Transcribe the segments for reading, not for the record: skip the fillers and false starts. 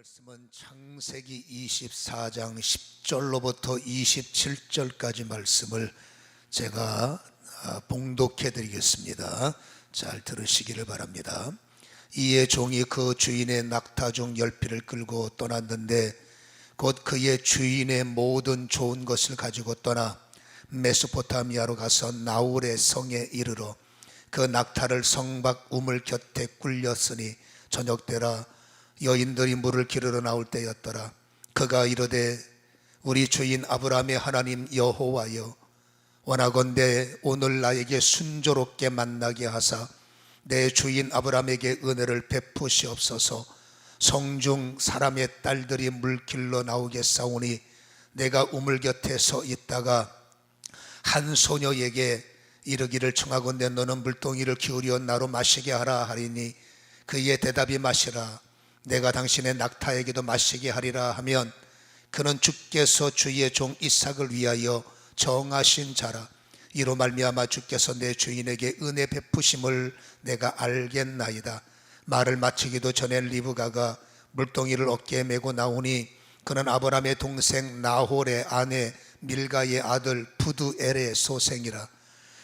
말씀은 창세기 24장 10절로부터 27절까지 말씀을 제가 봉독해 드리겠습니다. 잘 들으시기를 바랍니다. 이에 종이 그 주인의 낙타 중 10匹을 끌고 떠났는데 곧 그의 주인의 모든 좋은 것을 가지고 떠나 메소포타미아로 가서 나홀의 성에 이르러 그 낙타를 성 밖 우물 곁에 굴렸으니 저녁때라 여인들이 물을 기르러 나올 때였더라. 그가 이르되 우리 주인 아브라함의 하나님 여호와여, 원하건대 오늘 나에게 순조롭게 만나게 하사 내 주인 아브라함에게 은혜를 베푸시옵소서. 성중 사람의 딸들이 물길로 나오겠사오니 내가 우물 곁에 서 있다가 한 소녀에게 이르기를 청하건대 너는 물동이를 기울여 나로 마시게 하라 하리니 그의 대답이 마시라, 내가 당신의 낙타에게도 마시게 하리라 하면 그는 주께서 주의 종 이삭을 위하여 정하신 자라. 이로 말미암아 주께서 내 주인에게 은혜 베푸심을 내가 알겠나이다. 말을 마치기도 전에 리브가가 물동이를 어깨에 메고 나오니 그는 아브라함의 동생 나홀의 아내 밀가의 아들 부두엘의 소생이라.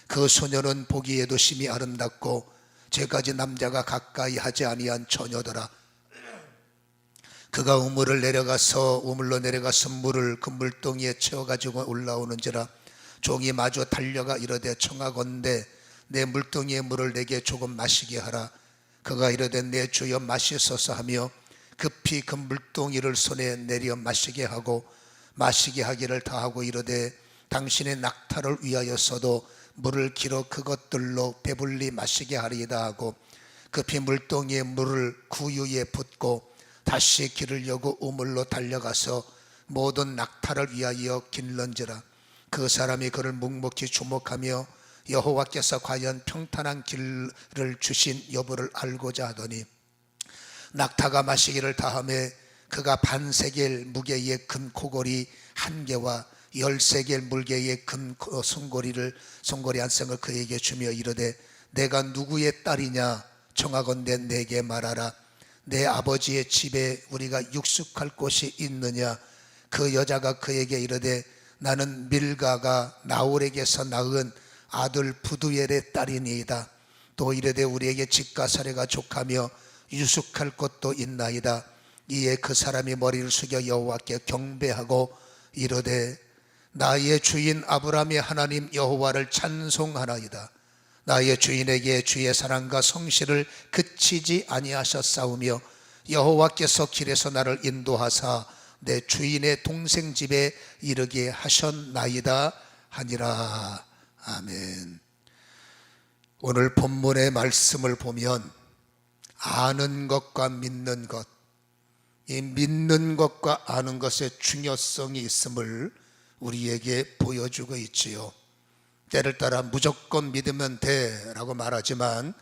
그 소녀는 보기에도 심히 아름답고 죄까지 남자가 가까이 하지 아니한 처녀더라. 그가 우물로 내려가서 물을 그 물동이에 채워가지고 올라오는지라. 종이 마주 달려가 이르되 청하건대 내 물동이의 물을 내게 조금 마시게 하라. 그가 이르되 내 주여 마시소서 하며 급히 그 물동이를 손에 내려 마시게 하고 마시게 하기를 다하고 이르되 당신의 낙타를 위하여서도 물을 길어 그것들로 배불리 마시게 하리이다 하고 급히 물동이의 물을 구유에 붓고 다시 기르려고 우물로 달려가서 모든 낙타를 위하여 길런지라. 그 사람이 그를 묵묵히 주목하며 여호와께서 과연 평탄한 길을 주신 여부를 알고자 하더니 낙타가 마시기를 다하매 그가 반세겔 무게의 금 코골이 한 개와 10세겔 물개의 금 손고리 한 쌍을 그에게 주며 이르되 내가 누구의 딸이냐 청하건대 내게 말하라. 내 아버지의 집에 우리가 육숙할 곳이 있느냐. 그 여자가 그에게 이르되 나는 밀가가 나홀에게서 낳은 아들 부두엘의 딸이니이다. 또 이르되 우리에게 집과 사례가 족하며 유숙할 곳도 있나이다. 이에 그 사람이 머리를 숙여 여호와께 경배하고 이르되 나의 주인 아브라함의 하나님 여호와를 찬송하나이다. 나의 주인에게 주의 사랑과 성실을 그치지 아니하셨사오며 여호와께서 길에서 나를 인도하사 내 주인의 동생 집에 이르게 하셨나이다 하니라. 아멘. 오늘 본문의 말씀을 보면 아는 것과 믿는 것, 이 믿는 것과 아는 것의 중요성이 있음을 우리에게 보여주고 있지요. 때를 따라 무조건 믿으면 돼 라고 말하지만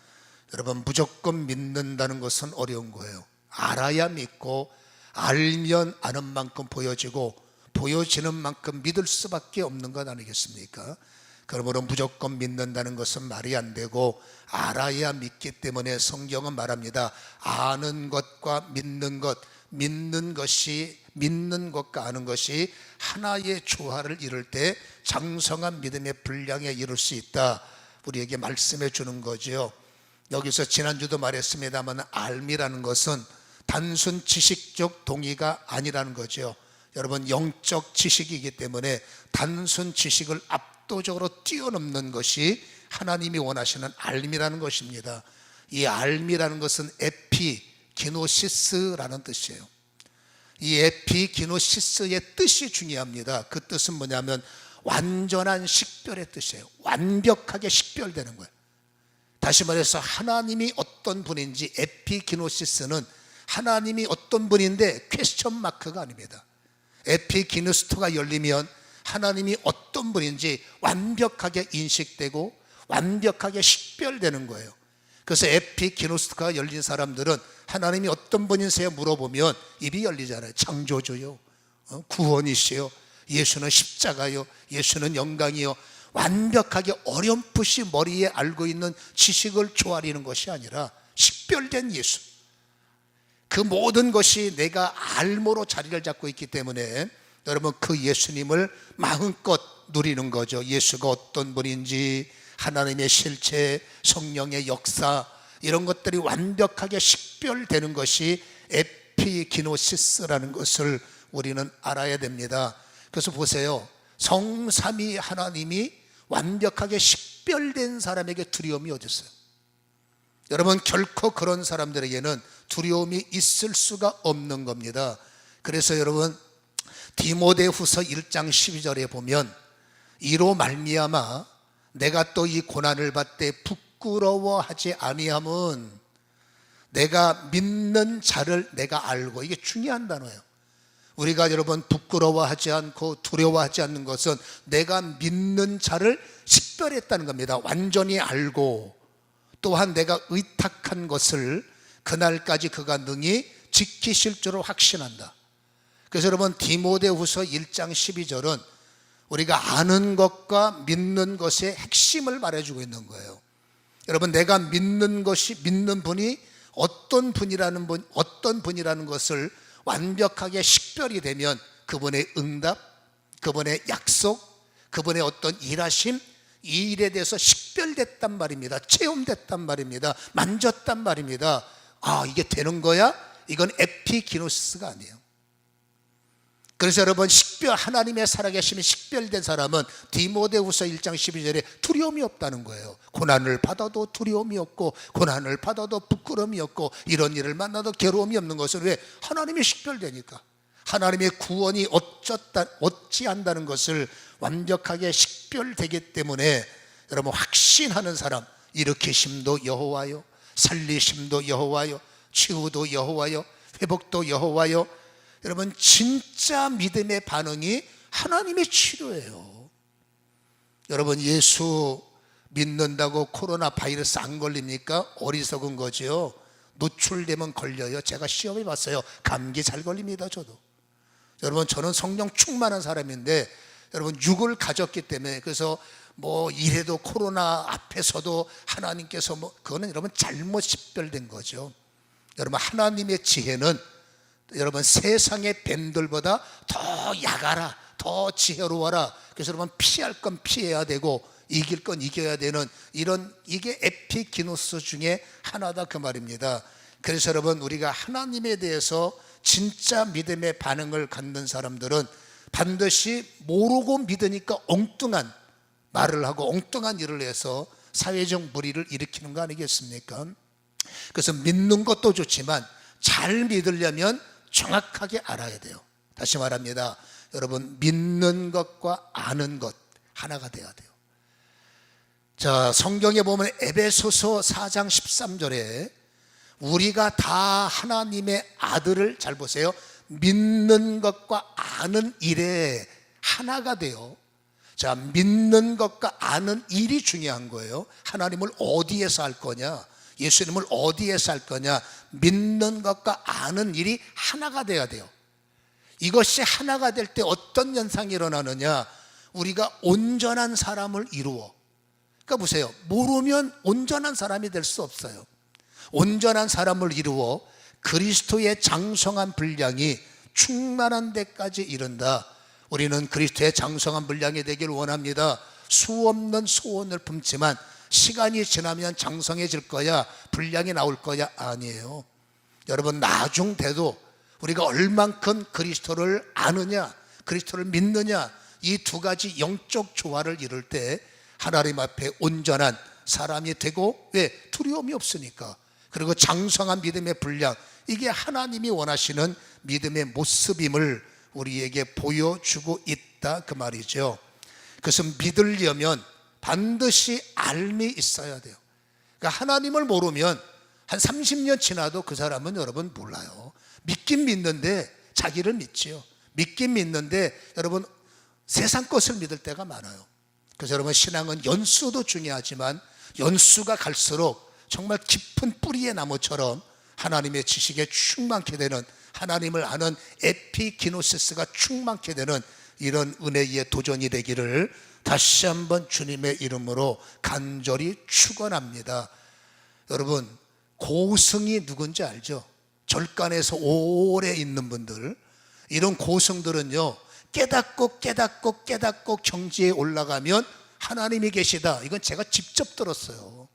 여러분, 무조건 믿는다는 것은 어려운 거예요. 알아야 믿고 알면 아는 만큼 보여지고 보여지는 만큼 믿을 수밖에 없는 것 아니겠습니까? 그러므로 무조건 믿는다는 것은 말이 안 되고 알아야 믿기 때문에 성경은 말합니다. 아는 것과 믿는 것, 믿는 것과 아는 것이 하나의 조화를 이룰 때 장성한 믿음의 분량에 이룰 수 있다, 우리에게 말씀해 주는 거죠. 여기서 지난주도 말했습니다만 알미라는 것은 단순 지식적 동의가 아니라는 거죠. 여러분, 영적 지식이기 때문에 단순 지식을 압도적으로 뛰어넘는 것이 하나님이 원하시는 알미라는 것입니다. 이 알미라는 것은 에피기노시스라는 뜻이에요. 이 에피기노시스의 뜻이 중요합니다. 그 뜻은 뭐냐면 완전한 식별의 뜻이에요. 완벽하게 식별되는 거예요. 다시 말해서 하나님이 어떤 분인지, 에피기노시스는 하나님이 어떤 분인데 퀘스천 마크가 아닙니다. 에피기노스토가 열리면 하나님이 어떤 분인지 완벽하게 인식되고 완벽하게 식별되는 거예요. 그래서 에피기노스토가 열린 사람들은 하나님이 어떤 분이세요 물어보면 입이 열리잖아요. 창조주요, 구원이시요, 예수는 십자가요, 예수는 영광이요. 완벽하게 어렴풋이 머리에 알고 있는 지식을 조아리는 것이 아니라 식별된 예수, 그 모든 것이 내가 알모로 자리를 잡고 있기 때문에 여러분 그 예수님을 마음껏 누리는 거죠. 예수가 어떤 분인지, 하나님의 실체, 성령의 역사, 이런 것들이 완벽하게 식별되는 것이 에피기노시스라는 것을 우리는 알아야 됩니다. 그래서 보세요, 성삼위 하나님이 완벽하게 식별된 사람에게 두려움이 어디 있어요? 여러분 결코 그런 사람들에게는 두려움이 있을 수가 없는 겁니다. 그래서 여러분 디모데후서 1장 12절에 보면 이로 말미암아 내가 또 이 고난을 받되 부끄러워하지 아니함은 내가 믿는 자를 내가 알고, 이게 중요한 단어예요. 우리가 여러분 부끄러워하지 않고 두려워하지 않는 것은 내가 믿는 자를 식별했다는 겁니다. 완전히 알고, 또한 내가 의탁한 것을 그날까지 그가 능히 지키실 줄을 확신한다. 그래서 여러분 디모데후서 1장 12절은 우리가 아는 것과 믿는 것의 핵심을 말해주고 있는 거예요. 여러분 내가 믿는 것이, 믿는 분이 어떤 분이라는 것을 완벽하게 식별이 되면 그분의 응답, 그분의 약속, 그분의 어떤 일하심, 이 일에 대해서 식별됐단 말입니다. 체험됐단 말입니다. 만졌단 말입니다. 아, 이게 되는 거야? 이건 에피기노시스가 아니에요. 그래서 여러분 하나님의 살아계심이 식별된 사람은 디모데후서 1장 12절에 두려움이 없다는 거예요. 고난을 받아도 두려움이 없고, 고난을 받아도 부끄러움이 없고, 이런 일을 만나도 괴로움이 없는 것은 왜? 하나님이 식별되니까. 하나님의 구원이 어찌한다는 것을 완벽하게 식별되기 때문에 여러분 확신하는 사람, 일으키심도 여호와요, 살리심도 여호와요, 치유도 여호와요, 회복도 여호와요. 여러분 진짜 믿음의 반응이 하나님의 치료예요. 여러분 예수 믿는다고 코로나 바이러스 안 걸립니까? 어리석은 거죠. 노출되면 걸려요. 제가 시험해 봤어요. 감기 잘 걸립니다. 저도. 여러분 저는 성령 충만한 사람인데 여러분 육을 가졌기 때문에, 그래서 뭐 이래도 코로나 앞에서도 하나님께서 그거는 여러분 잘못 식별된 거죠. 여러분 하나님의 지혜는 여러분 세상의 뱀들보다 더 약하라, 더 지혜로워라. 그래서 여러분 피할 건 피해야 되고 이길 건 이겨야 되는, 이게 에피기노스 중에 하나다 그 말입니다. 그래서 여러분 우리가 하나님에 대해서 진짜 믿음의 반응을 갖는 사람들은 반드시 모르고 믿으니까 엉뚱한 말을 하고 엉뚱한 일을 해서 사회적 물의를 일으키는 거 아니겠습니까? 그래서 믿는 것도 좋지만 잘 믿으려면 정확하게 알아야 돼요. 다시 말합니다. 여러분 믿는 것과 아는 것 하나가 돼야 돼요. 자, 성경에 보면 에베소서 4장 13절에 우리가 다 하나님의 아들을, 잘 보세요, 믿는 것과 아는 일에 하나가 돼요. 자, 믿는 것과 아는 일이 중요한 거예요. 하나님을 어디에서 알 거냐, 예수님을 어디에서 알 거냐, 믿는 것과 아는 일이 하나가 돼야 돼요. 이것이 하나가 될 때 어떤 현상이 일어나느냐, 우리가 온전한 사람을 이루어. 그러니까 보세요, 모르면 온전한 사람이 될 수 없어요. 온전한 사람을 이루어 그리스도의 장성한 분량이 충만한 데까지 이른다. 우리는 그리스도의 장성한 분량이 되길 원합니다. 수없는 소원을 품지만 시간이 지나면 장성해질 거야, 분량이 나올 거야? 아니에요. 여러분 나중 돼도 우리가 얼만큼 그리스도를 아느냐, 그리스도를 믿느냐, 이 두 가지 영적 조화를 이룰 때 하나님 앞에 온전한 사람이 되고, 왜? 두려움이 없으니까. 그리고 장성한 믿음의 분량, 이게 하나님이 원하시는 믿음의 모습임을 우리에게 보여주고 있다 그 말이죠. 그래서 믿으려면 반드시 알미 있어야 돼요. 그러니까 하나님을 모르면 한 30년 지나도 그 사람은 여러분 몰라요. 믿긴 믿는데 자기를 믿지요. 믿긴 믿는데 여러분 세상 것을 믿을 때가 많아요. 그래서 여러분 신앙은 연수도 중요하지만 연수가 갈수록 정말 깊은 뿌리의 나무처럼 하나님의 지식에 충만케 되는, 하나님을 아는 에피기노시스가 충만케 되는 이런 은혜의 도전이 되기를 다시 한번 주님의 이름으로 간절히 축원합니다. 여러분 고승이 누군지 알죠? 절간에서 오래 있는 분들, 이런 고승들은요, 깨닫고 경지에 올라가면 하나님이 계시다. 이건 제가 직접 들었어요.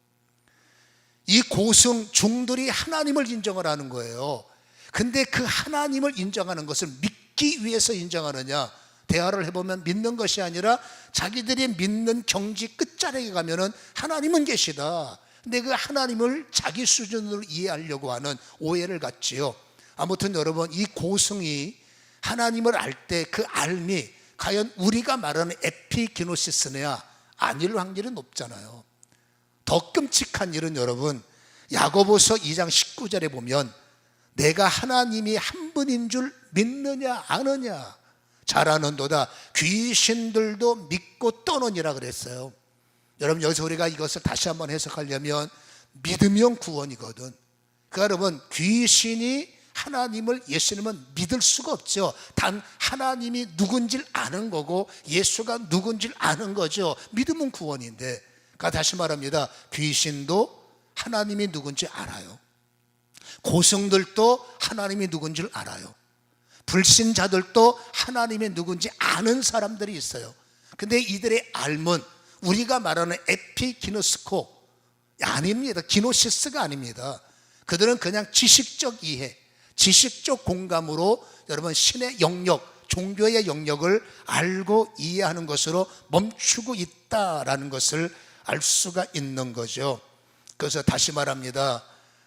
이 고승 중들이 하나님을 인정을 하는 거예요. 근데 그 하나님을 인정하는 것을 믿기 위해서 인정하느냐, 대화를 해보면 믿는 것이 아니라 자기들이 믿는 경지 끝자락에 가면은 하나님은 계시다. 근데 그 하나님을 자기 수준으로 이해하려고 하는 오해를 갖지요. 아무튼 여러분, 이 고승이 하나님을 알 때 그 알미 과연 우리가 말하는 에피기노시스냐 아닐 확률이 높잖아요. 더 끔찍한 일은 여러분, 야고보서 2장 19절에 보면 내가 하나님이 한 분인 줄 믿느냐 아느냐 잘 아는도다 귀신들도 믿고 떠느니라 그랬어요. 여러분, 여기서 우리가 이것을 다시 한번 해석하려면 믿으면 구원이거든. 그러니까 여러분, 귀신이 하나님을, 예수님은 믿을 수가 없죠. 단 하나님이 누군지를 아는 거고 예수가 누군지를 아는 거죠. 믿으면 구원인데, 그러니까 다시 말합니다. 귀신도 하나님이 누군지 알아요. 고승들도 하나님이 누군지를 알아요. 불신자들도 하나님이 누군지 아는 사람들이 있어요. 근데 이들의 알문, 우리가 말하는 에피기노스코 아닙니다. 기노시스가 아닙니다. 그들은 그냥 지식적 이해, 지식적 공감으로 여러분 신의 영역, 종교의 영역을 알고 이해하는 것으로 멈추고 있다라는 것을 알 수가 있는 거죠. 그래서 다시 말합니다.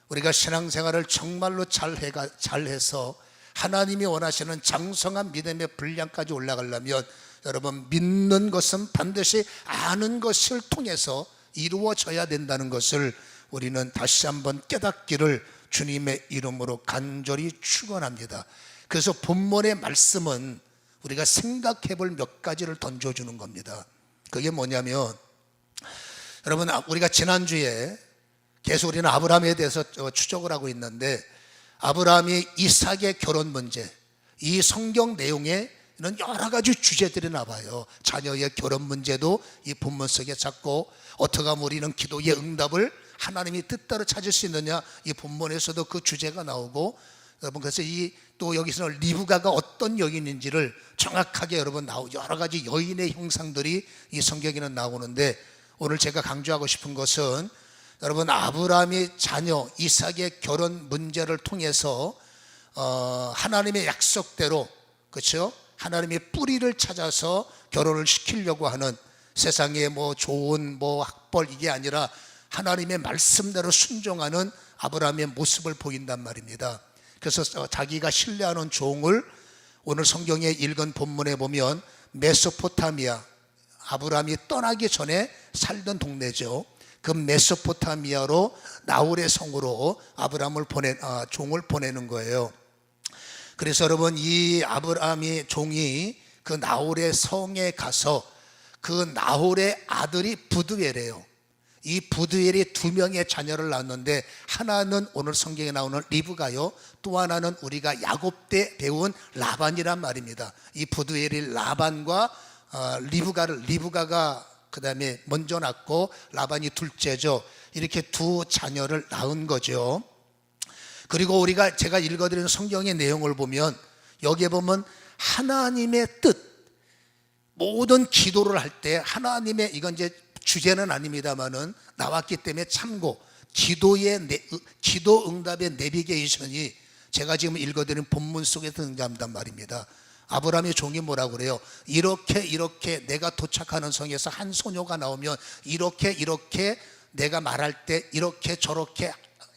우리가 신앙생활을 정말로 잘해서 하나님이 원하시는 장성한 믿음의 분량까지 올라가려면 여러분, 믿는 것은 반드시 아는 것을 통해서 이루어져야 된다는 것을 우리는 다시 한번 깨닫기를 주님의 이름으로 간절히 축원합니다. 그래서 본문의 말씀은 우리가 생각해 볼 몇 가지를 던져주는 겁니다. 그게 뭐냐면, 여러분, 우리가 지난주에 계속 우리는 아브라함에 대해서 추적을 하고 있는데, 아브라함이 이삭의 결혼 문제, 이 성경 내용에 이런 여러 가지 주제들이 나와요. 자녀의 결혼 문제도 이 본문 속에 찾고, 어떻게 하면 우리는 기도의 응답을 하나님이 뜻대로 찾을 수 있느냐, 이 본문에서도 그 주제가 나오고, 여러분, 그래서 또 여기서는 리브가가 어떤 여인인지를 정확하게 여러분 여러 가지 여인의 형상들이 이 성경에는 나오는데, 오늘 제가 강조하고 싶은 것은 여러분, 아브라함의 자녀 이삭의 결혼 문제를 통해서 하나님의 약속대로, 그렇죠? 하나님의 뿌리를 찾아서 결혼을 시키려고 하는, 세상의 좋은 학벌 이게 아니라 하나님의 말씀대로 순종하는 아브라함의 모습을 보인단 말입니다. 그래서 자기가 신뢰하는 종을 오늘 성경에 읽은 본문에 보면 메소포타미아, 아브라함이 떠나기 전에 살던 동네죠. 그 메소포타미아로 나홀의 성으로 아브라함을 종을 보내는 거예요. 그래서 여러분, 이 아브라함이 종이 그 나홀의 성에 가서 그 나홀의 아들이 부두엘이에요. 이 부두엘이 2명의 자녀를 낳았는데, 하나는 오늘 성경에 나오는 리브가요, 또 하나는 우리가 야곱 때 배운 라반이란 말입니다. 이 부두엘이 라반과 리브가가 그 다음에 먼저 낳고 라반이 둘째죠. 이렇게 2 자녀를 낳은 거죠. 그리고 제가 읽어드리는 성경의 내용을 보면, 여기에 보면 하나님의 뜻, 모든 기도를 할 때 하나님의, 이건 이제 주제는 아닙니다만은 나왔기 때문에 참고, 기도 응답의 내비게이션이 제가 지금 읽어드리는 본문 속에 등장한단 말입니다. 아브라함의 종이 뭐라고 그래요? 이렇게 내가 도착하는 성에서 한 소녀가 나오면 이렇게 내가 말할 때 이렇게 저렇게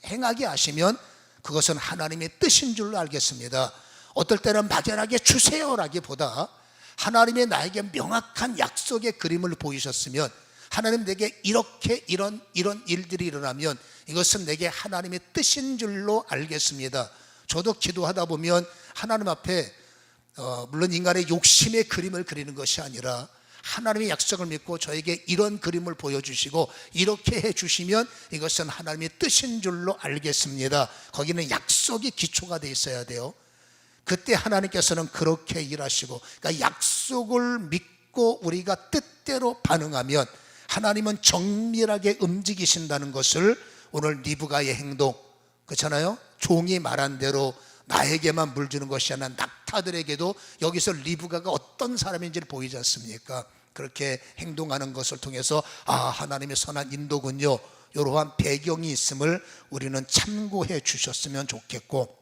행하게 하시면 그것은 하나님의 뜻인 줄로 알겠습니다. 어떨 때는 막연하게 주세요라기보다 하나님의 나에게 명확한 약속의 그림을 보이셨으면, 하나님 내게 이런 일들이 일어나면 이것은 내게 하나님의 뜻인 줄로 알겠습니다. 저도 기도하다 보면 하나님 앞에 물론 인간의 욕심의 그림을 그리는 것이 아니라 하나님의 약속을 믿고 저에게 이런 그림을 보여주시고 이렇게 해주시면 이것은 하나님의 뜻인 줄로 알겠습니다. 거기는 약속이 기초가 돼 있어야 돼요. 그때 하나님께서는 그렇게 일하시고, 그러니까 약속을 믿고 우리가 뜻대로 반응하면 하나님은 정밀하게 움직이신다는 것을 오늘 리브가의 행동, 그렇잖아요. 종이 말한 대로 나에게만 물 주는 것이 아니라 낙타들에게도 여기서 리브가가 어떤 사람인지를 보이지 않습니까? 그렇게 행동하는 것을 통해서 하나님의 선한 인도군요, 이러한 배경이 있음을 우리는 참고해 주셨으면 좋겠고,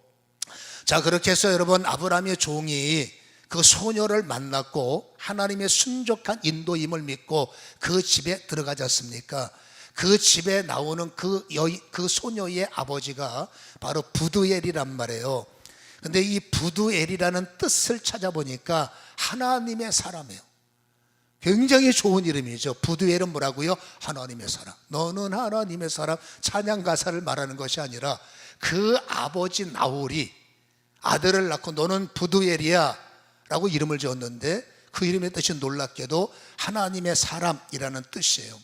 자, 그렇게 해서 여러분, 아브라함의 종이 그 소녀를 만났고 하나님의 순적한 인도임을 믿고 그 집에 들어가지 않습니까? 그 집에 나오는 그 소녀의 아버지가 바로 부두엘이란 말이에요. 근데 이 부두엘이라는 뜻을 찾아보니까 하나님의 사람이에요. 굉장히 좋은 이름이죠. 부두엘은 뭐라고요? 하나님의 사람. 너는 하나님의 사람. 찬양 가사를 말하는 것이 아니라 그 아버지 나홀이 아들을 낳고 너는 부두엘이야 라고 이름을 지었는데, 그 이름의 뜻이 놀랍게도 하나님의 사람이라는 뜻이에요.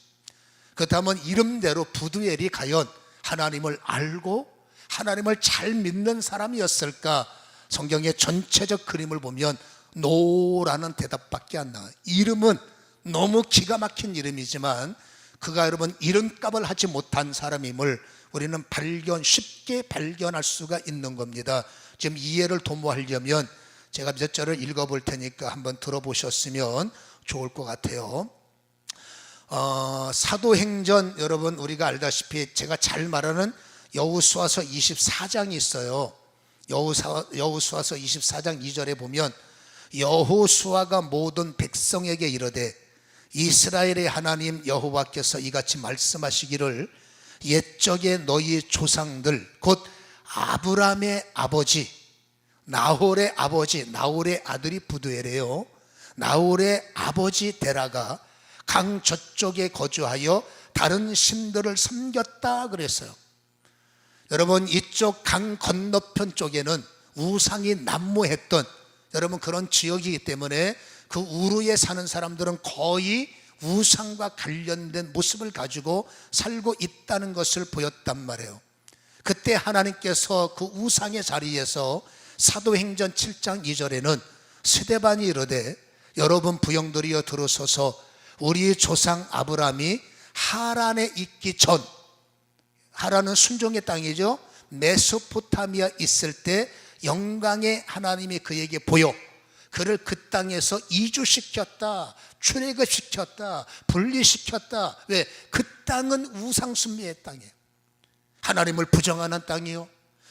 그렇다면 이름대로 부두엘이 과연 하나님을 알고 하나님을 잘 믿는 사람이었을까? 성경의 전체적 그림을 보면 노라는 대답밖에 안 나와요. 이름은 너무 기가 막힌 이름이지만 그가 여러분 이름값을 하지 못한 사람임을 우리는 쉽게 발견할 수가 있는 겁니다. 지금 이해를 도모하려면 제가 몇 절을 읽어볼 테니까 한번 들어보셨으면 좋을 것 같아요. 사도행전, 여러분 우리가 알다시피 제가 잘 말하는 여호수아서 24장이 있어요. 여호수아서 24장 2절에 보면 여호수아가 모든 백성에게 이르되 이스라엘의 하나님 여호와께서 이같이 말씀하시기를 옛적에 너희 조상들 곧 아브라함의 아버지 나홀의 아들이 부두엘이에요. 나홀의 아버지 데라가 강 저쪽에 거주하여 다른 신들을 섬겼다 그랬어요. 여러분, 이쪽 강 건너편 쪽에는 우상이 난무했던 여러분 그런 지역이기 때문에 그 우르에 사는 사람들은 거의 우상과 관련된 모습을 가지고 살고 있다는 것을 보였단 말이에요. 그때 하나님께서 그 우상의 자리에서 사도행전 7장 2절에는 스데반이 이르되 여러분 부형들이여 들으소서, 우리 조상 아브라함이 하란에 있기 전, 하란은 순종의 땅이죠. 메소포타미아 있을 때 영광의 하나님이 그에게 보여 그를 그 땅에서 이주시켰다, 출애굽시켰다, 분리시켰다. 왜? 그 땅은 우상숭배의 땅이에요. 하나님을 부정하는 땅이요,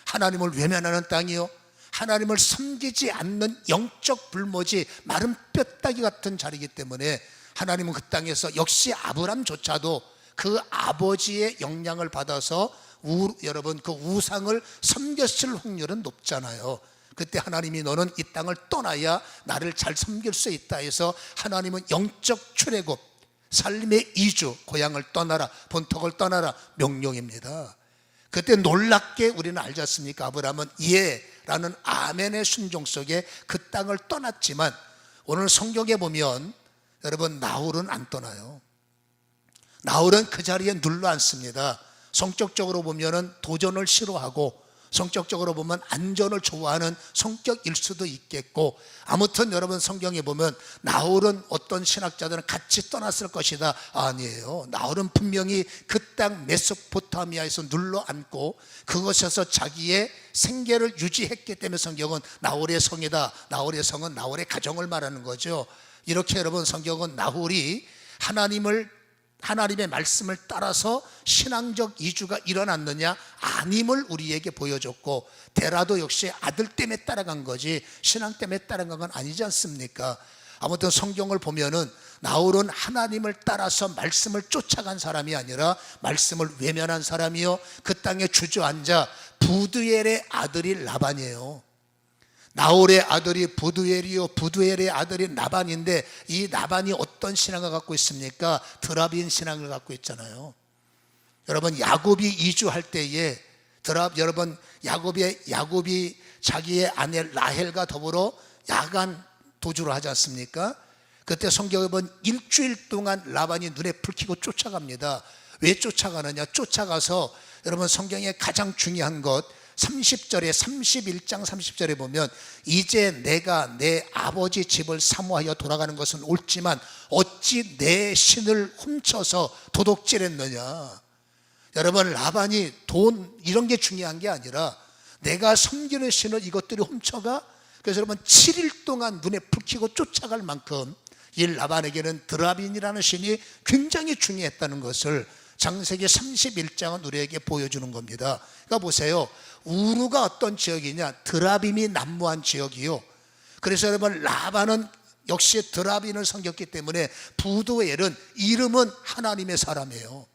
하나님을 외면하는 땅이요, 하나님을 섬기지 않는 영적 불모지 마른 뼈다귀 같은 자리이기 때문에 하나님은 그 땅에서 역시 아브람조차도 그 아버지의 영향을 받아서 여러분 그 우상을 섬겼을 확률은 높잖아요. 그때 하나님이 너는 이 땅을 떠나야 나를 잘 섬길 수 있다 해서 하나님은 영적 출애굽, 삶의 이주, 고향을 떠나라, 본토를 떠나라 명령입니다. 그때 놀랍게 우리는 알지 않습니까? 아브라함은 예 라는 아멘의 순종 속에 그 땅을 떠났지만 오늘 성경에 보면 여러분 나홀은 안 떠나요. 나홀은 그 자리에 눌러 앉습니다. 성격적으로 보면은 도전을 싫어하고 성격적으로 보면 안전을 좋아하는 성격일 수도 있겠고, 아무튼 여러분 성경에 보면 나홀은 어떤 신학자들은 같이 떠났을 것이다. 아니에요. 나홀은 분명히 그 땅 메소포타미아에서 눌러 앉고 그것에서 자기의 생계를 유지했기 때문에 성경은 나홀의 성이다, 나홀의 성은 나홀의 가정을 말하는 거죠. 이렇게 여러분 성경은 나홀이 하나님의 말씀을 따라서 신앙적 이주가 일어났느냐 아님을 우리에게 보여줬고, 데라도 역시 아들 때문에 따라간 거지 신앙 때문에 따라간 건 아니지 않습니까? 아무튼 성경을 보면은 나홀은 하나님을 따라서 말씀을 쫓아간 사람이 아니라 말씀을 외면한 사람이요, 그 땅에 주저앉아 부두엘의 아들이 라반이에요. 나홀의 아들이 부두엘이요, 부두엘의 아들이 나반인데 이 나반이 어떤 신앙을 갖고 있습니까? 드라빈 신앙을 갖고 있잖아요. 여러분 야곱이 이주할 때에 여러분 야곱이 자기의 아내 라헬과 더불어 야간 도주를 하지 않습니까? 그때 성경에 보면 일주일 동안 라반이 눈에 불 켜고 쫓아갑니다. 왜 쫓아가느냐? 쫓아가서 여러분 성경의 가장 중요한 것 31장 30절에 보면 이제 내가 내 아버지 집을 사모하여 돌아가는 것은 옳지만 어찌 내 신을 훔쳐서 도둑질했느냐. 여러분, 라반이 돈 이런 게 중요한 게 아니라 내가 섬기는 신을 이것들이 훔쳐가. 그래서 여러분 7일 동안 눈에 불 켜고 쫓아갈 만큼 이 라반에게는 드라빈이라는 신이 굉장히 중요했다는 것을 창세기 31장은 우리에게 보여주는 겁니다. 그러니까 보세요, 우루가 어떤 지역이냐, 드라빔이 난무한 지역이요. 그래서 여러분 라반은 역시 드라빈을 섬겼기 때문에 부두엘은 이름은 하나님의 사람이에요.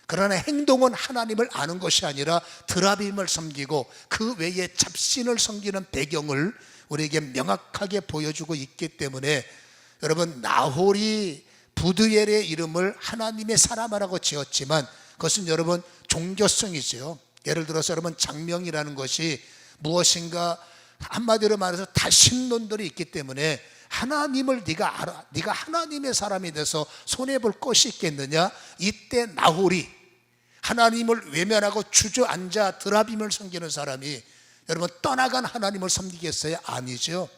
그러나 행동은 하나님을 아는 것이 아니라 드라빔을 섬기고 그 외에 잡신을 섬기는 배경을 우리에게 명확하게 보여주고 있기 때문에 여러분, 나홀이 부두엘의 이름을 하나님의 사람이라고 지었지만 그것은 여러분 종교성이죠. 예를 들어서 여러분 장명이라는 것이 무엇인가, 한마디로 말해서 다 신론들이 있기 때문에 하나님을 네가 알아, 네가 하나님의 사람이 돼서 손해볼 것이 있겠느냐. 이때 나홀이 하나님을 외면하고 주저앉아 드라빔을 섬기는 사람이 여러분 떠나간 하나님을 섬기겠어요? 아니죠.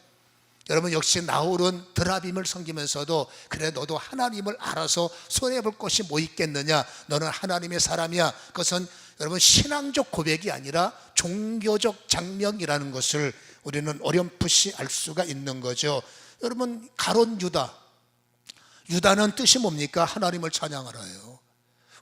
여러분 역시 나홀은 드라빔을 섬기면서도 그래 너도 하나님을 알아서 손해볼 것이 뭐 있겠느냐, 너는 하나님의 사람이야. 그것은 여러분 신앙적 고백이 아니라 종교적 장명이라는 것을 우리는 어렴풋이 알 수가 있는 거죠. 여러분 가론 유다는 뜻이 뭡니까? 하나님을 찬양하라요.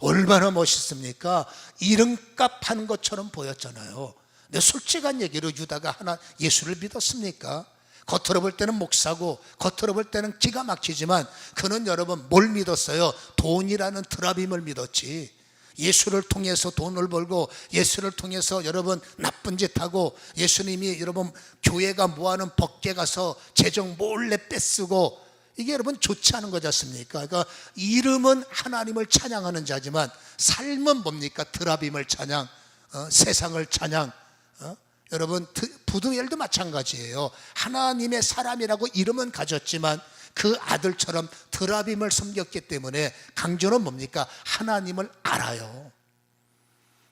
얼마나 멋있습니까? 이름값 하는 것처럼 보였잖아요. 근데 솔직한 얘기로 유다가 예수를 믿었습니까? 겉으로 볼 때는 목사고 겉으로 볼 때는 기가 막히지만 그는 여러분 뭘 믿었어요? 돈이라는 드라빔을 믿었지. 예수를 통해서 돈을 벌고 예수를 통해서 여러분 나쁜 짓 하고, 예수님이 여러분 교회가 모아놓은 법계 가서 재정 몰래 뺏쓰고, 이게 여러분 좋지 않은 거지 않습니까? 그러니까 이름은 하나님을 찬양하는 자지만 삶은 뭡니까? 드라빔을 찬양, 세상을 찬양. 여러분 부두엘도 마찬가지예요. 하나님의 사람이라고 이름은 가졌지만 그 아들처럼 드라빔을 섬겼기 때문에 강조는 뭡니까? 하나님을 알아요.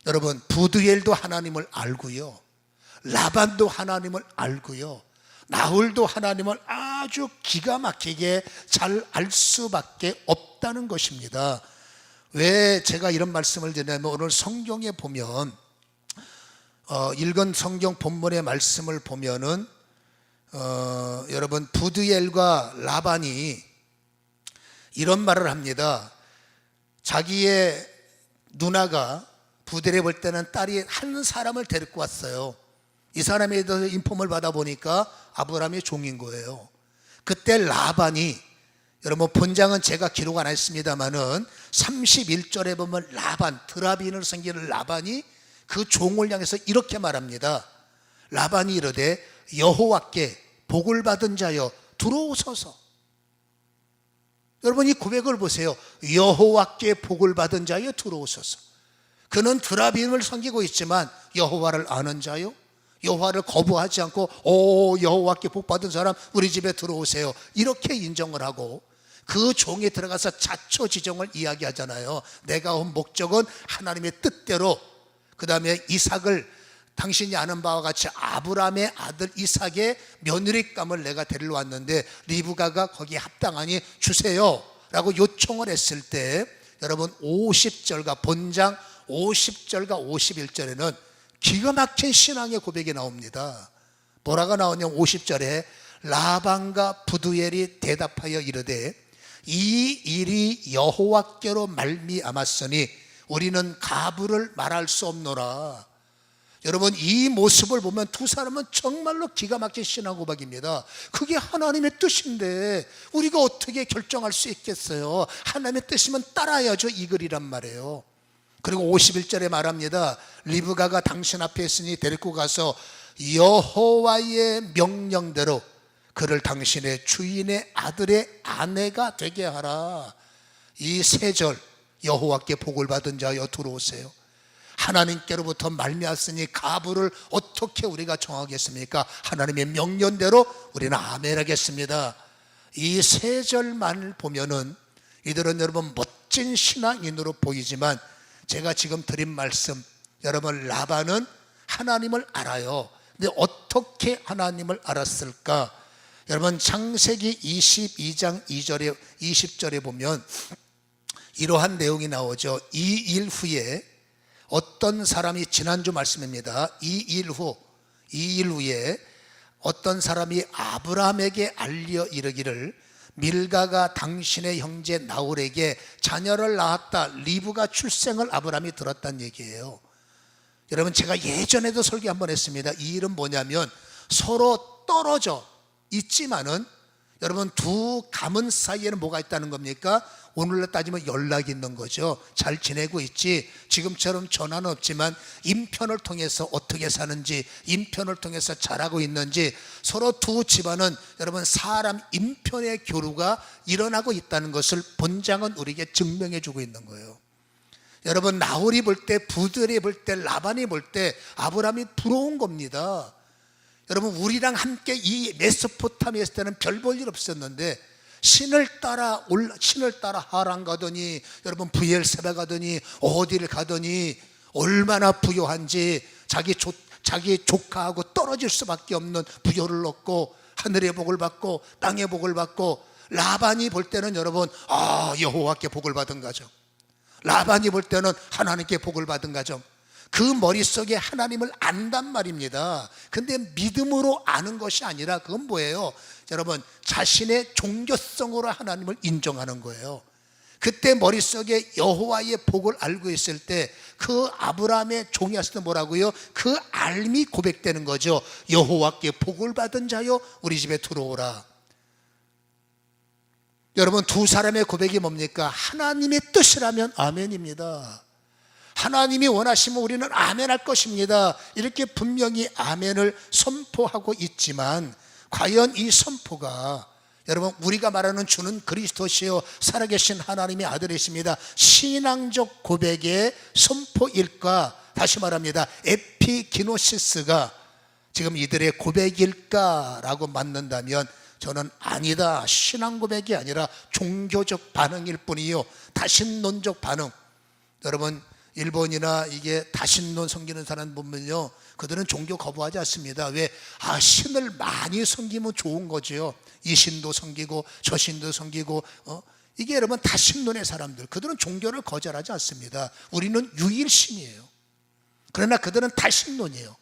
여러분 부두엘도 하나님을 알고요, 라반도 하나님을 알고요, 나홀도 하나님을 아주 기가 막히게 잘 알 수밖에 없다는 것입니다. 왜 제가 이런 말씀을 드리냐면, 오늘 성경에 보면 읽은 성경 본문의 말씀을 보면은 여러분 부두엘과 라반이 이런 말을 합니다. 자기의 누나가 부두엘에 볼 때는 딸이 한 사람을 데리고 왔어요. 이 사람에 대해서 인폼을 받아보니까 아브라함의 종인 거예요. 그때 라반이, 여러분 본장은 제가 기록 안 했습니다마는 31절에 보면 라반, 드라빈을 섬기는 라반이 그 종을 향해서 이렇게 말합니다. 라반이 이르되 여호와께 복을 받은 자여 들어오소서. 여러분 이 고백을 보세요. 여호와께 복을 받은 자여 들어오소서. 그는 드라빔을 섬기고 있지만 여호와를 아는 자요, 여호와를 거부하지 않고 오 여호와께 복 받은 사람 우리 집에 들어오세요, 이렇게 인정을 하고 그 종이 들어가서 자초지종을 이야기하잖아요. 내가 온 목적은 하나님의 뜻대로, 그 다음에 이삭을 당신이 아는 바와 같이 아브라함의 아들 이삭의 며느리감을 내가 데리러 왔는데 리브가가 거기에 합당하니 주세요 라고 요청을 했을 때, 여러분 50절과 본장 50절과 51절에는 기가 막힌 신앙의 고백이 나옵니다. 뭐라고 나오냐면 50절에 라반과 부두엘이 대답하여 이르되 이 일이 여호와께로 말미암았으니 우리는 가부를 말할 수 없노라. 여러분 이 모습을 보면 두 사람은 정말로 기가 막힌 신앙 고백입니다. 그게 하나님의 뜻인데 우리가 어떻게 결정할 수 있겠어요? 하나님의 뜻이면 따라야죠, 이 글이란 말이에요. 그리고 51절에 말합니다. 리브가가 당신 앞에 있으니 데리고 가서 여호와의 명령대로 그를 당신의 주인의 아들의 아내가 되게 하라. 이 세 절, 여호와께 복을 받은 자여 들어오세요. 하나님께로부터 말미암았으니 가부를 어떻게 우리가 정하겠습니까? 하나님의 명령대로 우리는 아멘 하겠습니다. 이 세 절만 보면은 이들은 여러분 멋진 신앙인으로 보이지만, 제가 지금 드린 말씀, 여러분 라반은 하나님을 알아요. 근데 어떻게 하나님을 알았을까? 여러분 창세기 22장 2절에 20절에 보면 이러한 내용이 나오죠. 이 일 후에 어떤 사람이, 지난주 말씀입니다, 이 일 후에 어떤 사람이 아브라함에게 알려 이르기를 밀가가 당신의 형제 나홀에게 자녀를 낳았다. 리브가 출생을 아브라함이 들었다는 얘기예요. 여러분, 제가 예전에도 설교 한번 했습니다. 이 일은 뭐냐면 서로 떨어져 있지만은 여러분 두 가문 사이에는 뭐가 있다는 겁니까? 오늘날 따지면 연락이 있는 거죠. 잘 지내고 있지? 지금처럼 전화는 없지만 인편을 통해서 어떻게 사는지, 인편을 통해서 잘하고 있는지, 서로 두 집안은 여러분 사람 인편의 교류가 일어나고 있다는 것을 본장은 우리에게 증명해 주고 있는 거예요. 여러분, 나홀이 볼 때, 부들이 볼 때, 라반이 볼 때 아브라함이 부러운 겁니다. 여러분, 우리랑 함께 이 메소포타미아 있을 때는 별 볼 일 없었는데 신을 따라 하란 가더니, 여러분 부엘세바 가더니, 어디를 가더니 얼마나 부유한지 자기 조카하고 떨어질 수밖에 없는 부여를 얻고 하늘의 복을 받고 땅의 복을 받고, 라반이 볼 때는 여러분 여호와께 복을 받은 가정, 라반이 볼 때는 하나님께 복을 받은 가정, 그 머릿속에 하나님을 안단 말입니다. 근데 믿음으로 아는 것이 아니라 그건 뭐예요? 여러분, 자신의 종교성으로 하나님을 인정하는 거예요. 그때 머릿속에 여호와의 복을 알고 있을 때 그 아브라함의 종이었을 때 뭐라고요? 그 알미 고백되는 거죠. 여호와께 복을 받은 자여 우리 집에 들어오라. 여러분, 두 사람의 고백이 뭡니까? 하나님의 뜻이라면 아멘입니다. 하나님이 원하시면 우리는 아멘 할 것입니다. 이렇게 분명히 아멘을 선포하고 있지만, 과연 이 선포가 여러분 우리가 말하는 주는 그리스도시요 살아계신 하나님의 아들이십니다, 신앙적 고백의 선포일까? 다시 말합니다, 에피기노시스가 지금 이들의 고백일까라고 묻는다면 저는 아니다, 신앙 고백이 아니라 종교적 반응일 뿐이요, 다신론적 반응. 여러분, 일본이나 이게 다신론 섬기는 사람 보면요, 그들은 종교 거부하지 않습니다. 왜? 신을 많이 섬기면 좋은 거죠. 이 신도 섬기고 저 신도 섬기고 이게 여러분 다신론의 사람들, 그들은 종교를 거절하지 않습니다. 우리는 유일신이에요. 그러나 그들은 다신론이에요.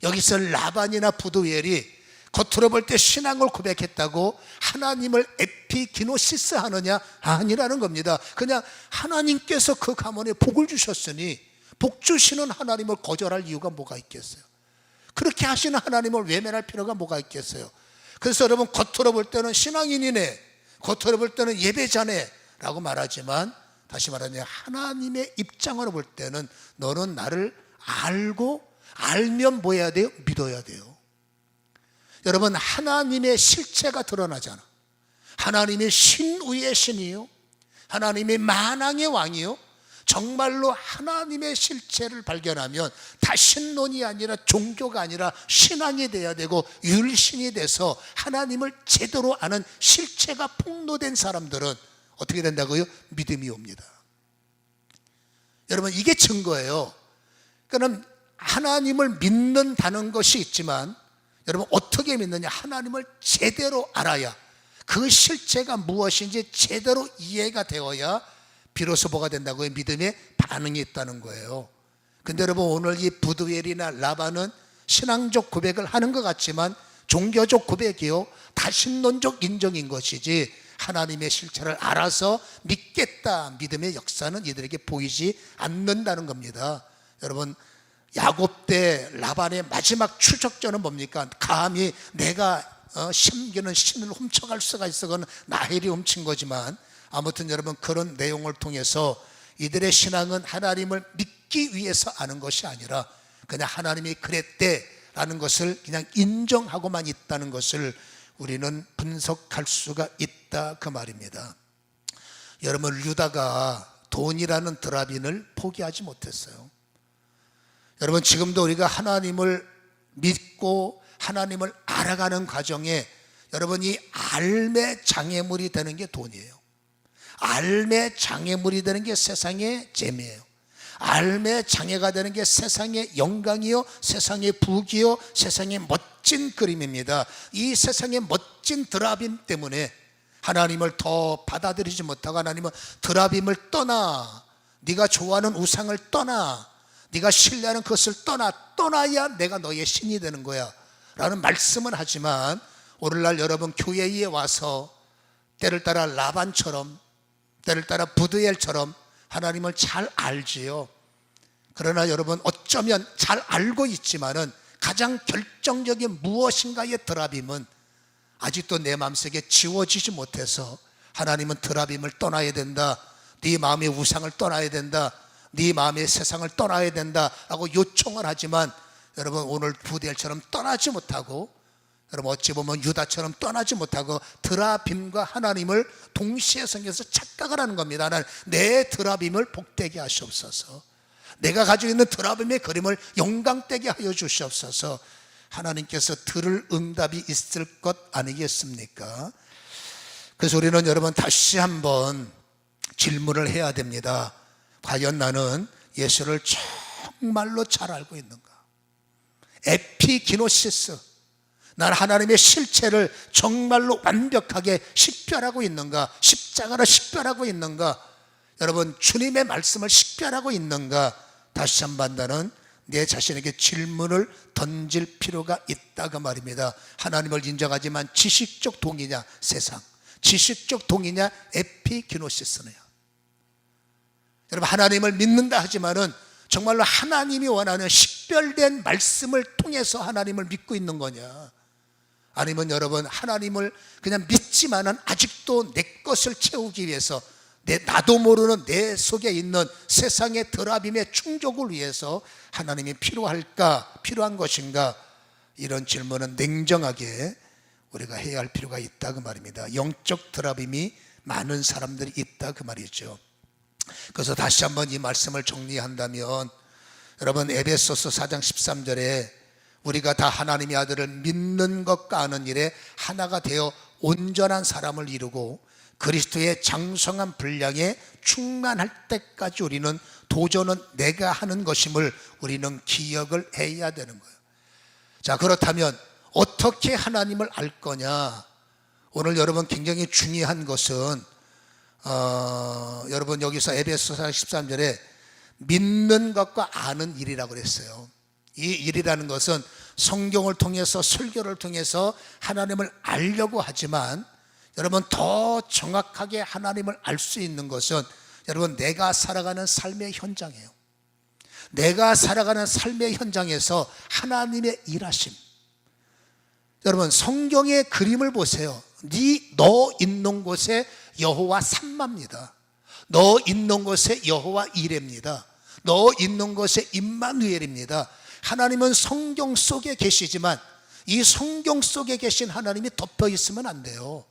여기서 라반이나 부두엘이 겉으로 볼 때 신앙을 고백했다고 하나님을 에피기노시스 하느냐? 아니라는 겁니다. 그냥 하나님께서 그 가문에 복을 주셨으니 복 주시는 하나님을 거절할 이유가 뭐가 있겠어요? 그렇게 하시는 하나님을 외면할 필요가 뭐가 있겠어요? 그래서 여러분, 겉으로 볼 때는 신앙인이네, 겉으로 볼 때는 예배자네 라고 말하지만, 다시 말하면 하나님의 입장으로 볼 때는 너는 나를 알면 뭐 해야 돼요? 믿어야 돼요. 여러분, 하나님의 실체가 드러나잖아. 하나님이 신 위의 신이요, 하나님이 만왕의 왕이요, 정말로 하나님의 실체를 발견하면 다신론이 아니라 종교가 아니라 신앙이 돼야 되고 율신이 돼서 하나님을 제대로 아는 실체가 폭로된 사람들은 어떻게 된다고요? 믿음이 옵니다. 여러분, 이게 증거예요. 그럼 하나님을 믿는다는 것이 있지만 여러분, 어떻게 믿느냐? 하나님을 제대로 알아야, 그 실체가 무엇인지 제대로 이해가 되어야 비로소 뭐가 된다고요? 믿음의 반응이 있다는 거예요. 근데 여러분, 오늘 이 부두엘이나 라반은 신앙적 고백을 하는 것 같지만 종교적 고백이요, 다신론적 인정인 것이지 하나님의 실체를 알아서 믿겠다, 믿음의 역사는 이들에게 보이지 않는다는 겁니다. 여러분, 야곱 때 라반의 마지막 추적전은 뭡니까? 감히 내가 심기는 신을 훔쳐갈 수가 있어, 그건 라헬이 훔친 거지만, 아무튼 여러분, 그런 내용을 통해서 이들의 신앙은 하나님을 믿기 위해서 아는 것이 아니라 그냥 하나님이 그랬대라는 것을 그냥 인정하고만 있다는 것을 우리는 분석할 수가 있다, 그 말입니다. 여러분, 유다가 돈이라는 드라빈을 포기하지 못했어요. 여러분, 지금도 우리가 하나님을 믿고 하나님을 알아가는 과정에 여러분이 알매 장애물이 되는 게 돈이에요. 알매 장애물이 되는 게 세상의 재미예요. 알매 장애가 되는 게 세상의 영광이요, 세상의 부귀요, 세상의 멋진 그림입니다. 이 세상의 멋진 드라빔 때문에 하나님을 더 받아들이지 못하고, 하나님은 드라빔을 떠나, 네가 좋아하는 우상을 떠나, 네가 신뢰하는 그것을 떠나야 내가 너의 신이 되는 거야 라는 말씀은 하지만, 오늘날 여러분 교회에 와서 때를 따라 라반처럼, 때를 따라 부드엘처럼 하나님을 잘 알지요. 그러나 여러분 어쩌면 잘 알고 있지만은 가장 결정적인 무엇인가의 드라빔은 아직도 내 마음속에 지워지지 못해서, 하나님은 드라빔을 떠나야 된다, 네 마음의 우상을 떠나야 된다, 네 마음의 세상을 떠나야 된다 라고 요청을 하지만, 여러분 오늘 부델처럼 떠나지 못하고, 여러분 어찌 보면 유다처럼 떠나지 못하고 드라빔과 하나님을 동시에 섬겨서 착각을 하는 겁니다. 하나님, 내 드라빔을 복되게 하시옵소서, 내가 가지고 있는 드라빔의 그림을 영광되게 하여 주시옵소서. 하나님께서 들을 응답이 있을 것 아니겠습니까? 그래서 우리는 여러분 다시 한번 질문을 해야 됩니다. 과연 나는 예수를 정말로 잘 알고 있는가? 에피기노시스, 난 하나님의 실체를 정말로 완벽하게 식별하고 있는가? 십자가를 식별하고 있는가? 여러분 주님의 말씀을 식별하고 있는가? 다시 한번 나는 내 자신에게 질문을 던질 필요가 있다고 말입니다. 하나님을 인정하지만 지식적 동의냐 세상, 지식적 동의냐 에피기노시스냐. 여러분 하나님을 믿는다 하지만은 정말로 하나님이 원하는 식별된 말씀을 통해서 하나님을 믿고 있는 거냐, 아니면 여러분 하나님을 그냥 믿지만은 아직도 내 것을 채우기 위해서, 나도 모르는 내 속에 있는 세상의 드라빔의 충족을 위해서 하나님이 필요한 것인가? 이런 질문은 냉정하게 우리가 해야 할 필요가 있다 그 말입니다. 영적 드라빔이 많은 사람들이 있다 그 말이죠. 그래서 다시 한번 이 말씀을 정리한다면, 여러분 에베소서 4장 13절에 우리가 다 하나님의 아들을 믿는 것과 아는 일에 하나가 되어 온전한 사람을 이루고 그리스도의 장성한 분량에 충만할 때까지 우리는 도전은 내가 하는 것임을 우리는 기억을 해야 되는 거예요. 자, 그렇다면 어떻게 하나님을 알 거냐? 오늘 여러분 굉장히 중요한 것은 여러분 여기서 에베소서 13절에 믿는 것과 아는 일이라고 그랬어요. 이 일이라는 것은 성경을 통해서, 설교를 통해서 하나님을 알려고 하지만, 여러분 더 정확하게 하나님을 알 수 있는 것은 여러분 내가 살아가는 삶의 현장이에요. 내가 살아가는 삶의 현장에서 하나님의 일하심. 여러분 성경의 그림을 보세요. 너 있는 곳에 여호와 삼마입니다. 너 있는 곳에 여호와 이레입니다. 너 있는 곳에 임마누엘입니다. 하나님은 성경 속에 계시지만 이 성경 속에 계신 하나님이 덮여 있으면 안 돼요.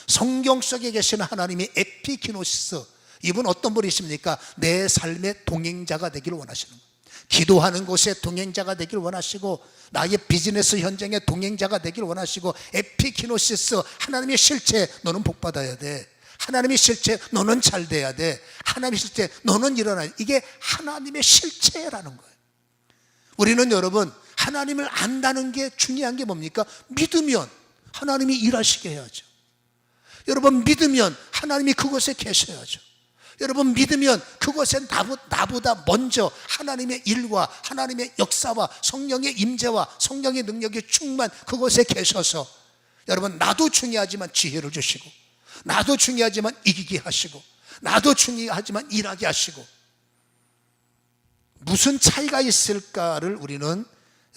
성경 속에 계시는 하나님이 에피기노시스, 이분 어떤 분이십니까? 내 삶의 동행자가 되기를 원하시는 거예요. 기도하는 곳에 동행자가 되기를 원하시고, 나의 비즈니스 현장의 동행자가 되기를 원하시고, 에피기노시스, 하나님의 실체, 너는 복받아야 돼. 하나님의 실체, 너는 잘 돼야 돼. 하나님의 실체, 너는 일어나야 돼. 이게 하나님의 실체라는 거예요. 우리는 여러분 하나님을 안다는 게 중요한 게 뭡니까? 믿으면 하나님이 일하시게 해야죠. 여러분 믿으면 하나님이 그곳에 계셔야죠. 여러분 믿으면 그곳에 나보다 먼저 하나님의 일과 하나님의 역사와 성령의 임재와 성령의 능력이 충만 그곳에 계셔서, 여러분 나도 중요하지만 지혜를 주시고, 나도 중요하지만 이기게 하시고, 나도 중요하지만 일하게 하시고, 무슨 차이가 있을까를 우리는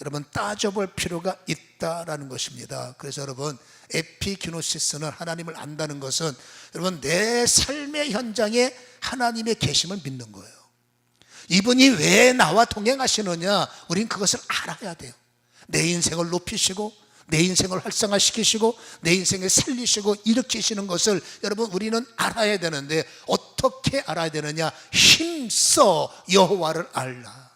여러분 따져볼 필요가 있다라는 것입니다. 그래서 여러분 에피기노시스는, 하나님을 안다는 것은 여러분 내 삶의 현장에 하나님의 계심을 믿는 거예요. 이분이 왜 나와 동행하시느냐, 우린 그것을 알아야 돼요. 내 인생을 높이시고 내 인생을 활성화시키시고 내 인생을 살리시고 일으키시는 것을 여러분 우리는 알아야 되는데, 어떻게 알아야 되느냐? 힘써 여호와를 알라.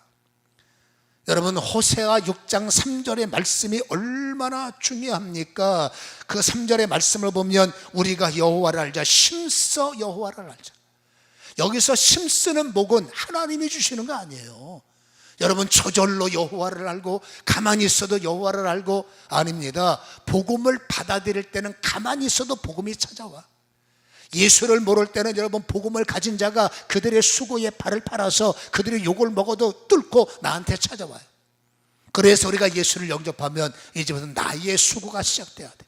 여러분 호세아 6장 3절의 말씀이 얼마나 중요합니까? 그 3절의 말씀을 보면 우리가 여호와를 알자, 힘써 여호와를 알자. 여기서 힘쓰는 복은 하나님이 주시는 거 아니에요. 여러분 저절로 여호와를 알고 가만히 있어도 여호와를 알고, 아닙니다. 복음을 받아들일 때는 가만히 있어도 복음이 찾아와. 예수를 모를 때는 여러분 복음을 가진 자가 그들의 수고에 발을 팔아서 그들의 욕을 먹어도 뚫고 나한테 찾아와요. 그래서 우리가 예수를 영접하면 이제부터 나의 수고가 시작돼야 돼.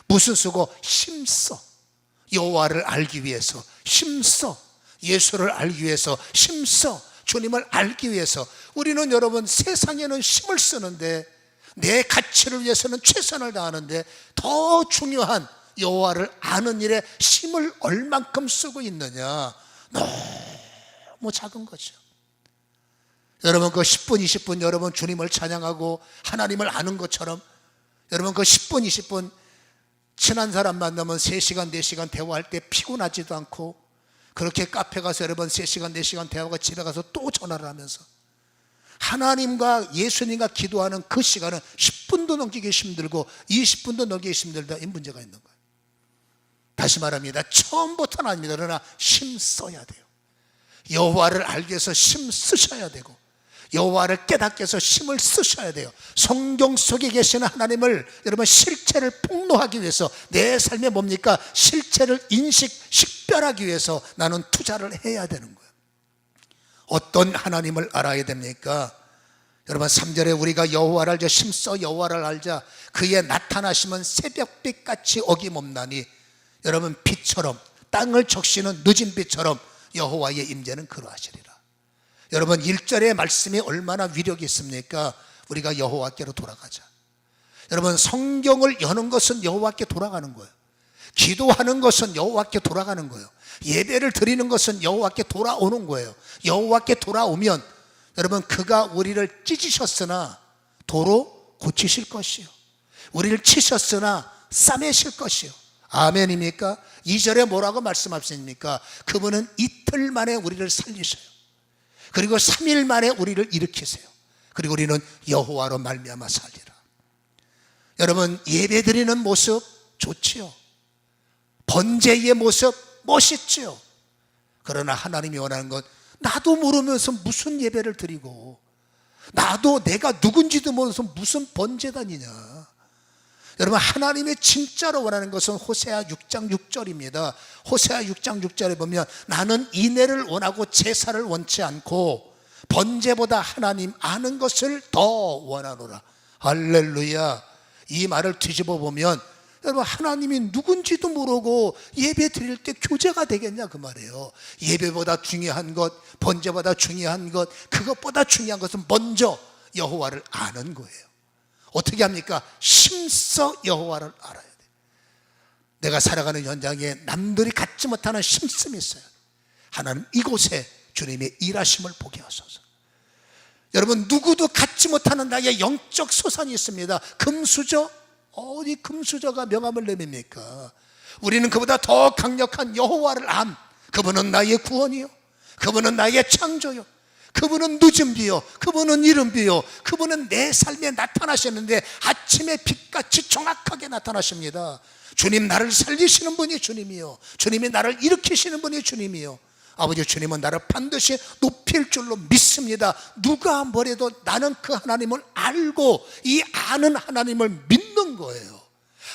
무슨 수고? 힘써. 여호와를 알기 위해서 힘써. 예수를 알기 위해서 힘써. 주님을 알기 위해서. 우리는 여러분 세상에는 힘을 쓰는데, 내 가치를 위해서는 최선을 다하는데, 더 중요한 여호와를 아는 일에 힘을 얼만큼 쓰고 있느냐, 너무 작은 거죠. 여러분 그 10분 20분 여러분 주님을 찬양하고 하나님을 아는 것처럼, 여러분 그 10분 20분 친한 사람 만나면 3시간 4시간 대화할 때 피곤하지도 않고, 그렇게 카페 가서 여러분 3시간 4시간 대화하고 집에 가서 또 전화를 하면서 하나님과 예수님과 기도하는 그 시간은 10분도 넘기기 힘들고 20분도 넘기기 힘들다, 이 문제가 있는 거예요. 다시 말합니다. 처음부터는 아닙니다. 그러나 힘 써야 돼요. 여호와를 알기 위해서 힘 쓰셔야 되고, 여호와를 깨닫기 위해서 힘을 쓰셔야 돼요. 성경 속에 계시는 하나님을 여러분 실체를 폭로하기 위해서 내 삶에 뭡니까? 실체를 식별하기 위해서 나는 투자를 해야 되는 거예요. 어떤 하나님을 알아야 됩니까? 여러분 3절에 우리가 여호와를 알자, 힘써 여호와를 알자, 그의 나타나심은 새벽빛같이 어김없나니, 여러분 빛처럼, 땅을 적시는 늦은 빛처럼 여호와의 임재는 그러하시리라. 여러분 1절의 말씀이 얼마나 위력이 있습니까? 우리가 여호와께로 돌아가자. 여러분 성경을 여는 것은 여호와께 돌아가는 거예요. 기도하는 것은 여호와께 돌아가는 거예요. 예배를 드리는 것은 여호와께 돌아오는 거예요. 여호와께 돌아오면 여러분 그가 우리를 찢으셨으나 도로 고치실 것이요, 우리를 치셨으나 싸매실 것이요. 아멘입니까? 2절에 뭐라고 말씀하십니까? 그분은 이틀 만에 우리를 살리셔요. 그리고 3일 만에 우리를 일으키세요. 그리고 우리는 여호와로 말미암아 살리라. 여러분 예배 드리는 모습 좋지요. 번제의 모습 멋있지요. 그러나 하나님이 원하는 건, 나도 모르면서 무슨 예배를 드리고, 나도 내가 누군지도 모르면서 무슨 번제단이냐. 여러분 하나님이 진짜로 원하는 것은 호세아 6장 6절입니다. 호세아 6장 6절에 보면 나는 인애를 원하고 제사를 원치 않고 번제보다 하나님 아는 것을 더 원하노라. 할렐루야. 이 말을 뒤집어 보면 여러분 하나님이 누군지도 모르고 예배 드릴 때 교제가 되겠냐 그 말이에요. 예배보다 중요한 것, 번제보다 중요한 것, 그것보다 중요한 것은 먼저 여호와를 아는 거예요. 어떻게 합니까? 힘써 여호와를 알아야 돼. 내가 살아가는 현장에 남들이 갖지 못하는 힘씀이 있어요. 하나님 이곳에 주님의 일하심을 보게 하소서. 여러분 누구도 갖지 못하는 나의 영적 소산이 있습니다. 금수저, 어디 금수저가 명함을 내밉니까? 우리는 그보다 더 강력한 여호와를 암. 그분은 나의 구원이요, 그분은 나의 창조요, 그분은 늦은 비요, 그분은 이른 비요, 그분은 내 삶에 나타나셨는데 아침의 빛같이 정확하게 나타나십니다. 주님 나를 살리시는 분이 주님이요, 주님이 나를 일으키시는 분이 주님이요. 아버지 주님은 나를 반드시 높일 줄로 믿습니다. 누가 뭐래도 나는 그 하나님을 알고 이 아는 하나님을 믿는 거예요.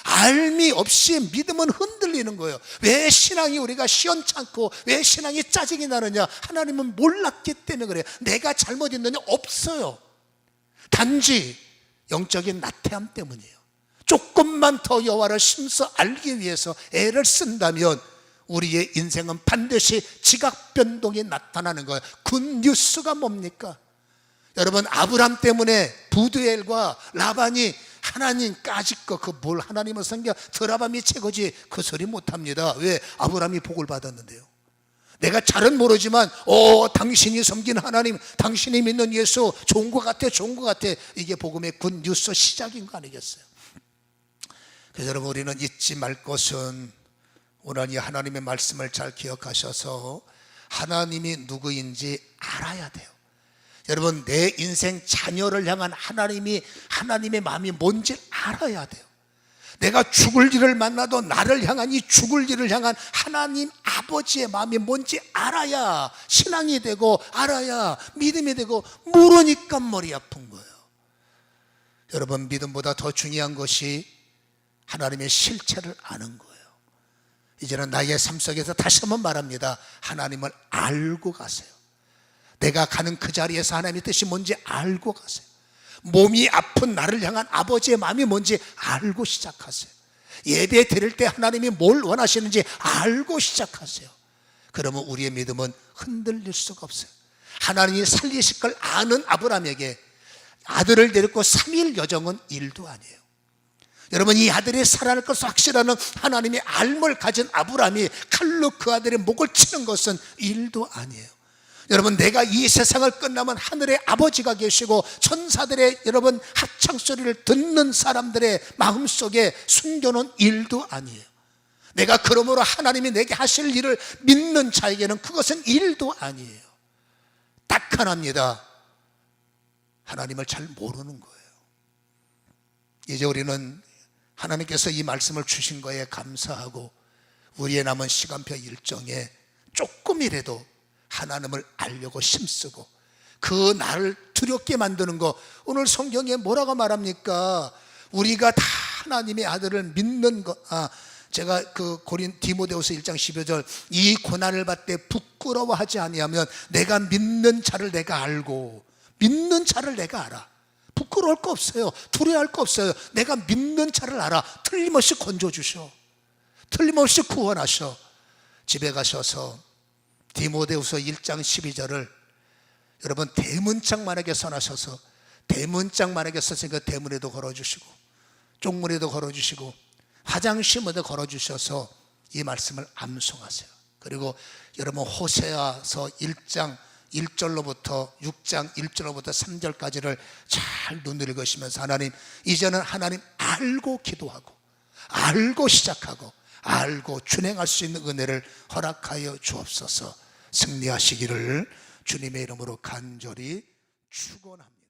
알미 없이 믿음은 흔들리는 거예요. 왜 신앙이 우리가 시원찮고 왜 신앙이 짜증이 나느냐? 하나님은 몰랐기 때문에 그래요. 내가 잘못 있느냐? 없어요. 단지 영적인 나태함 때문이에요. 조금만 더 여호와를 힘써 알기 위해서 애를 쓴다면 우리의 인생은 반드시 지각 변동이 나타나는 거예요. 굿뉴스가 뭡니까? 여러분 아브람 때문에 부두엘과 라반이 하나님까지 그 뭘 하나님을 섬겨 드라밤이 최고지 그 소리 못합니다. 왜? 아브람이 복을 받았는데요. 내가 잘은 모르지만 당신이 섬긴 하나님, 당신이 믿는 예수 좋은 것 같아, 좋은 것 같아. 이게 복음의 굿뉴스 시작인 거 아니겠어요? 그래서 여러분 우리는 잊지 말 것은 오늘 이 하나님의 말씀을 잘 기억하셔서 하나님이 누구인지 알아야 돼요. 여러분 내 인생 자녀를 향한 하나님의 마음이 뭔지 알아야 돼요. 내가 죽을 일을 만나도 나를 향한 이 죽을 일을 향한 하나님 아버지의 마음이 뭔지 알아야 신앙이 되고 알아야 믿음이 되고, 모르니까 머리 아픈 거예요. 여러분 믿음보다 더 중요한 것이 하나님의 실체를 아는 거예요. 이제는 나의 삶 속에서 다시 한번 말합니다. 하나님을 알고 가세요. 내가 가는 그 자리에서 하나님의 뜻이 뭔지 알고 가세요. 몸이 아픈 나를 향한 아버지의 마음이 뭔지 알고 시작하세요. 예배 드릴 때 하나님이 뭘 원하시는지 알고 시작하세요. 그러면 우리의 믿음은 흔들릴 수가 없어요. 하나님이 살리실 걸 아는 아브라함에게 아들을 데리고 3일 여정은 일도 아니에요. 여러분, 이 아들이 살아날 것을 확실하는 하나님의 알물 가진 아브라함이 칼로 그 아들의 목을 치는 것은 일도 아니에요. 여러분, 내가 이 세상을 끝나면 하늘에 아버지가 계시고 천사들의 여러분 합창 소리를 듣는 사람들의 마음속에 숨겨놓은 일도 아니에요. 내가 그러므로 하나님이 내게 하실 일을 믿는 자에게는 그것은 일도 아니에요. 딱 하나입니다. 하나님을 잘 모르는 거예요. 이제 우리는 하나님께서 이 말씀을 주신 거에 감사하고 우리의 남은 시간표 일정에 조금이라도 하나님을 알려고 힘쓰고 그 나를 두렵게 만드는 거, 오늘 성경에 뭐라고 말합니까? 우리가 다 하나님의 아들을 믿는 것, 제가 그 디모데후서 1장 12절, 이 고난을 받되 부끄러워하지 아니하면 내가 믿는 자를 내가 알고, 믿는 자를 내가 알아. 부끄러울 거 없어요. 두려워할 거 없어요. 내가 믿는 자를 알아. 틀림없이 건져주셔. 틀림없이 구원하셔. 집에 가셔서 디모데후서 1장 12절을 여러분 대문짝만하게 선하셔서, 대문짝만하게 썼으니까 대문에도 걸어주시고 쪽문에도 걸어주시고 화장실에도 걸어주셔서 이 말씀을 암송하세요. 그리고 여러분 호세아서 1장 1절로부터 6장 1절로부터 3절까지를 잘 눈을 읽으시면서 하나님, 이제는 하나님 알고 기도하고 알고 시작하고 알고 준행할 수 있는 은혜를 허락하여 주옵소서. 승리하시기를 주님의 이름으로 간절히 축원합니다.